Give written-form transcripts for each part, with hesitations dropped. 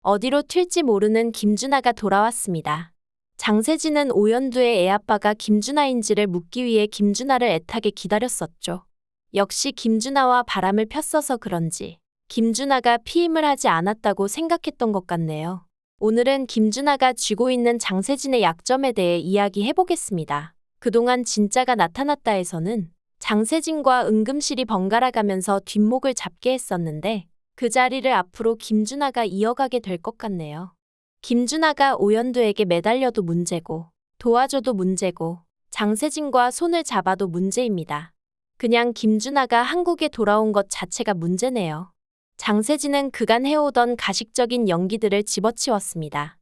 어디로 튈지 모르는 김준하가 돌아왔습니다. 장세진은 오연두의 애아빠가 김준하인지를 묻기 위해 김준하를 애타게 기다렸었죠. 역시 김준하와 바람을 폈어서 그런지 김준하가 피임을 하지 않았다고 생각했던 것 같네요. 오늘은 김준하가 쥐고 있는 장세진의 약점에 대해 이야기해보겠습니다. 그동안 진짜가 나타났다에서는 장세진과 은금실이 번갈아 가면서 뒷목을 잡게 했었는데 그 자리를 앞으로 김준하가 이어가게 될 것 같네요. 김준하가 오연두에게 매달려도 문제고 도와줘도 문제고 장세진과 손을 잡아도 문제입니다. 그냥 김준하가 한국에 돌아온 것 자체가 문제네요. 장세진은 그간 해오던 가식적인 연기들을 집어치웠습니다.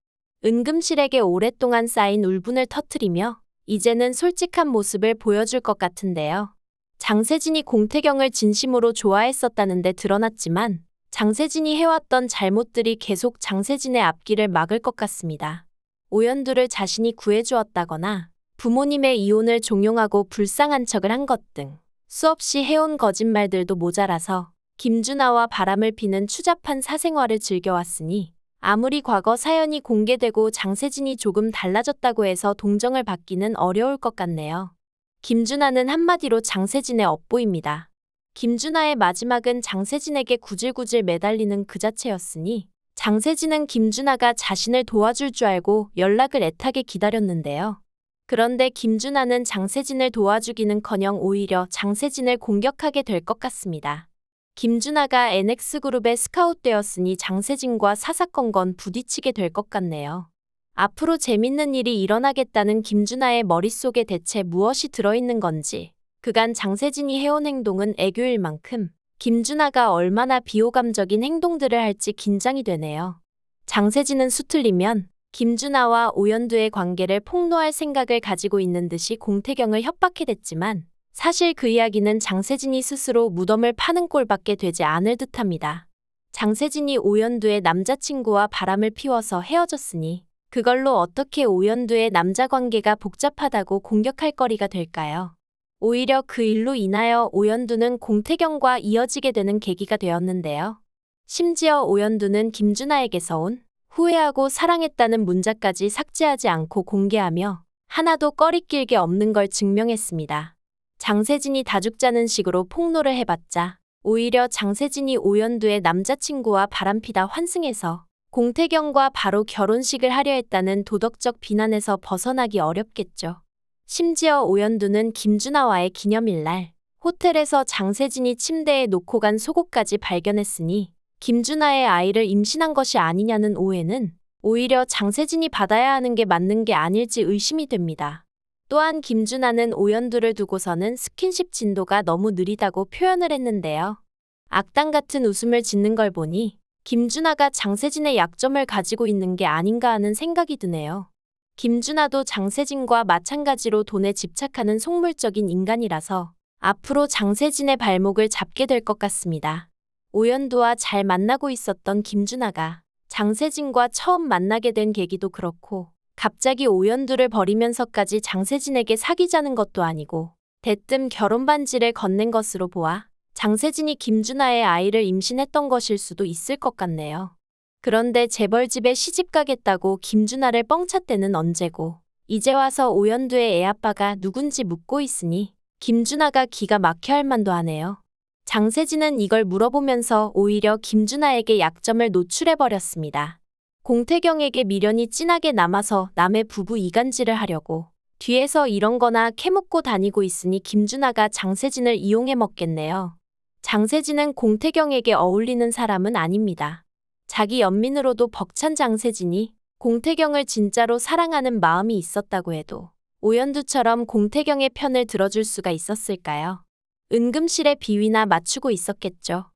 은금실에게 오랫동안 쌓인 울분을 터뜨리며 이제는 솔직한 모습을 보여줄 것 같은데요. 장세진이 공태경을 진심으로 좋아했었다는데 드러났지만 장세진이 해왔던 잘못들이 계속 장세진의 앞길을 막을 것 같습니다. 오연두를 자신이 구해주었다거나 부모님의 이혼을 종용하고 불쌍한 척을 한 것 등 수없이 해온 거짓말들도 모자라서 김준하와 바람을 피는 추잡한 사생활을 즐겨왔으니 아무리 과거 사연이 공개되고 장세진이 조금 달라졌다고 해서 동정을 받기는 어려울 것 같네요. 김준하는 한마디로 장세진의 업보입니다. 김준하의 마지막은 장세진에게 구질구질 매달리는 그 자체였으니 장세진은 김준하가 자신을 도와줄 줄 알고 연락을 애타게 기다렸는데요. 그런데 김준하는 장세진을 도와주기는커녕 오히려 장세진을 공격하게 될 것 같습니다. 김준하가 NX그룹에 스카웃되었으니 장세진과 사사건건 부딪히게 될 것 같네요. 앞으로 재밌는 일이 일어나겠다는 김준하의 머릿속에 대체 무엇이 들어있는 건지 그간 장세진이 해온 행동은 애교일 만큼 김준하가 얼마나 비호감적인 행동들을 할지 긴장이 되네요. 장세진은 수틀리면 김준하와 오연두의 관계를 폭로할 생각을 가지고 있는 듯이 공태경을 협박해댔지만 사실 그 이야기는 장세진이 스스로 무덤을 파는 꼴밖에 되지 않을 듯합니다. 장세진이 오연두의 남자친구와 바람을 피워서 헤어졌으니 그걸로 어떻게 오연두의 남자 관계가 복잡하다고 공격할 거리가 될까요? 오히려 그 일로 인하여 오연두는 공태경과 이어지게 되는 계기가 되었는데요. 심지어 오연두는 김준하에게서 온 후회하고 사랑했다는 문자까지 삭제하지 않고 공개하며 하나도 꺼리낄 게 없는 걸 증명했습니다. 장세진이 다죽자는 식으로 폭로를 해봤자 오히려 장세진이 오연두의 남자친구와 바람피다 환승해서 공태경과 바로 결혼식을 하려 했다는 도덕적 비난에서 벗어나기 어렵겠죠. 심지어 오연두는 김준하와의 기념일날 호텔에서 장세진이 침대에 놓고 간 속옷까지 발견했으니 김준하의 아이를 임신한 것이 아니냐는 오해는 오히려 장세진이 받아야 하는 게 맞는 게 아닐지 의심이 됩니다. 또한 김준하는 오연두를 두고서는 스킨십 진도가 너무 느리다고 표현을 했는데요. 악당 같은 웃음을 짓는 걸 보니 김준하가 장세진의 약점을 가지고 있는 게 아닌가 하는 생각이 드네요. 김준하도 장세진과 마찬가지로 돈에 집착하는 속물적인 인간이라서 앞으로 장세진의 발목을 잡게 될 것 같습니다. 오연두와 잘 만나고 있었던 김준하가 장세진과 처음 만나게 된 계기도 그렇고 갑자기 오연두를 버리면서까지 장세진에게 사귀자는 것도 아니고 대뜸 결혼 반지를 건넨 것으로 보아 장세진이 김준하의 아이를 임신했던 것일 수도 있을 것 같네요. 그런데 재벌집에 시집가겠다고 김준하를 뻥찼대는 언제고 이제 와서 오연두의 애아빠가 누군지 묻고 있으니 김준하가 기가 막혀 할 만도 하네요. 장세진은 이걸 물어보면서 오히려 김준하에게 약점을 노출해버렸습니다. 공태경에게 미련이 진하게 남아서 남의 부부 이간질을 하려고 뒤에서 이런 거나 캐묻고 다니고 있으니 김준하가 장세진을 이용해 먹겠네요. 장세진은 공태경에게 어울리는 사람은 아닙니다. 자기 연민으로도 벅찬 장세진이 공태경을 진짜로 사랑하는 마음이 있었다고 해도 오연두처럼 공태경의 편을 들어줄 수가 있었을까요? 은금실의 비위나 맞추고 있었겠죠.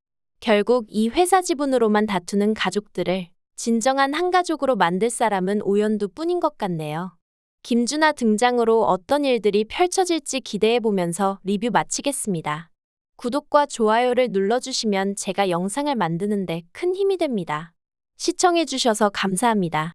결국 이 회사 지분으로만 다투는 가족들을 진정한 한 가족으로 만들 사람은 오연두뿐인 것 같네요. 김준하 등장으로 어떤 일들이 펼쳐질지 기대해보면서 리뷰 마치겠습니다. 구독과 좋아요를 눌러주시면 제가 영상을 만드는데 큰 힘이 됩니다. 시청해주셔서 감사합니다.